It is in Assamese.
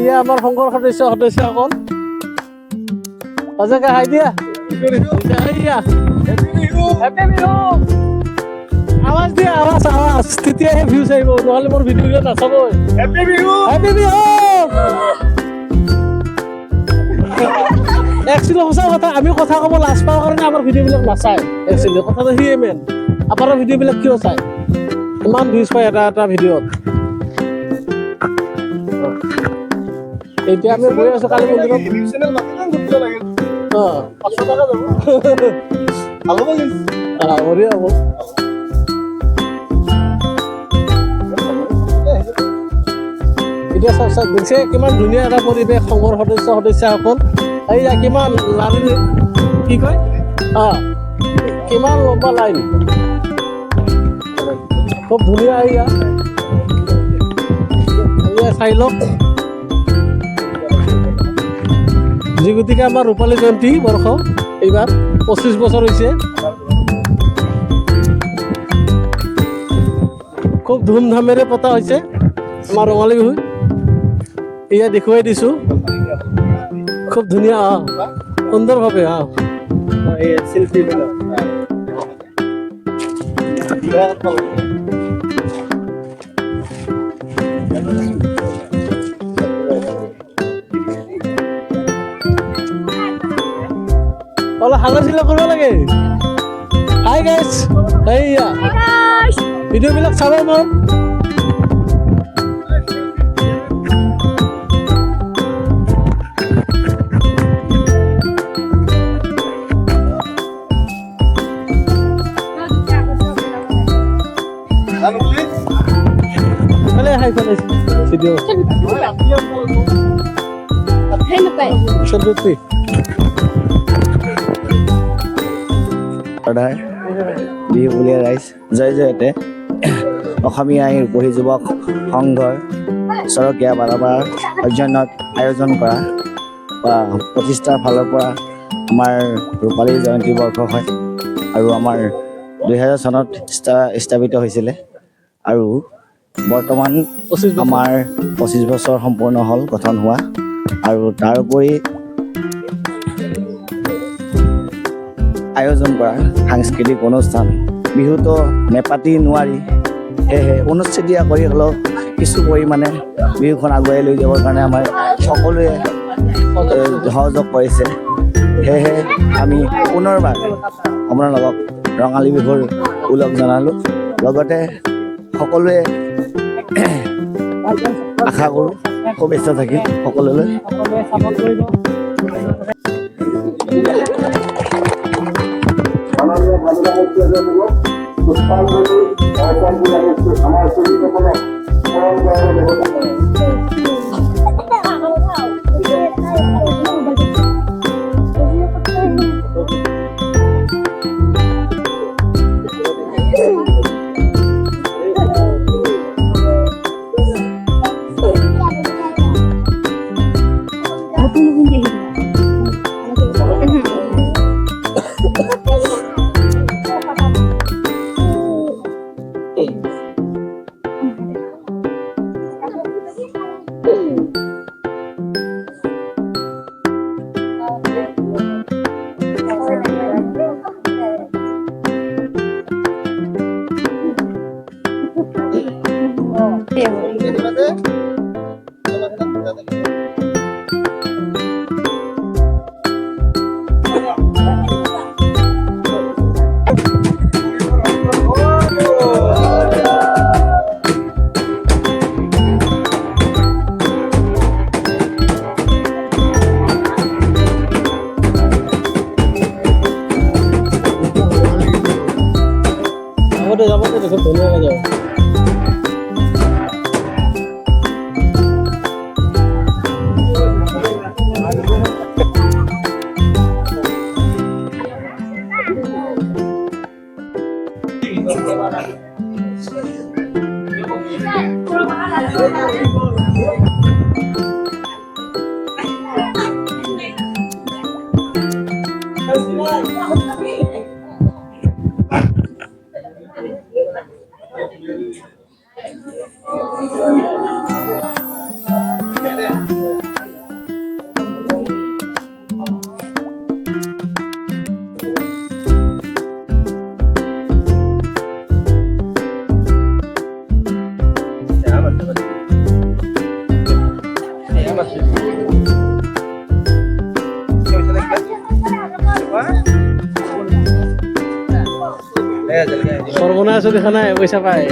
এয়া আমাৰ সংঘৰ সদস্যসকল সঁচাকে হাই দিয়া এয়া হেপী বিহু আৱাজ দিয়া আৱাজ তেতিয়াহে ভিউজ আহিব নহ'লে মোৰ ভিডিঅ'বিলাক নাচাবই হেপী বিহু একচুৱেলি সঁচা কথা আমি কথা ক'ব লাজ পাওঁ কাৰণে আমাৰ ভিডিঅ'বিলাক নাচায় একচুৱেলি কথাটো সিয়ে মেইন আপোনাৰ ভিডিঅ'বিলাক কিয় চায় ইমান ভিউজ পায় এটা ভিডিঅ'ত এতিয়া আমি গৈ আছো কালি মন্দিৰত এতিয়া চাওক দেখিছে কিমান ধুনীয়া এটা পৰিৱেশ সংঘৰ সদস্যসকল এইয়া কিমান লাইন কি কয় কিমান লম্বা লাইন খুব ধুনীয়া এয়া চাই লওক যি গতিকে আমাৰ ৰূপালী জয়ন্তী বৰ্ষ এইবাৰ 25 বছৰ হৈছে খুব ধুমধামেৰে পতা হৈছে আমাৰ ৰঙালী বিহু এয়া দেখুৱাই দিছোঁ খুব ধুনীয়া সুন্দৰভাৱে শিল্পী অলপ হাল্লা চিল্লা কৰিব লাগে হাই গাইজ এইয়া ভিডিঅ'বিলাক চাব মন হাই ফেলাইছে ভিডিঅ' বিহুবুলীয়া ৰাইজ জয় জয়তে অসমীয়া ৰূপহী যুৱক সংঘৰ চৰকীয়া বাৰবাৰ অধ্যয়নত আয়োজন কৰা প্ৰতিষ্ঠাৰ ফালৰ পৰা আমাৰ ৰূপালী জয়ন্তী বৰ্ষ হয় আৰু আমাৰ 2000 চনত স্থাপিত হৈছিলে আৰু বৰ্তমান আমাৰ 25 বছৰ সম্পূৰ্ণ হ'ল গঠন হোৱা আৰু তাৰোপৰি আয়োজন কৰা সাংস্কৃতিক অনুষ্ঠান বিহুতো নেপাতি নোৱাৰি সেয়েহে অনুচ্ছেদীয়া কৰি হ'লেও কিছু পৰিমাণে বিহুখন আগুৱাই লৈ যাবৰ কাৰণে আমাৰ সকলোৱে সহযোগ কৰিছে সেয়েহে আমি পুনৰবাৰ আপোনালোকক ৰঙালী বিহুৰ ওলগ জনালোঁ লগতে সকলোৱে আশা কৰোঁ শুভেচ্ছা থাকিল সকলোলৈ দেখুন ধন্যবাদ যাও সৰ্বনাশ দেখা নাই পয়সা পায়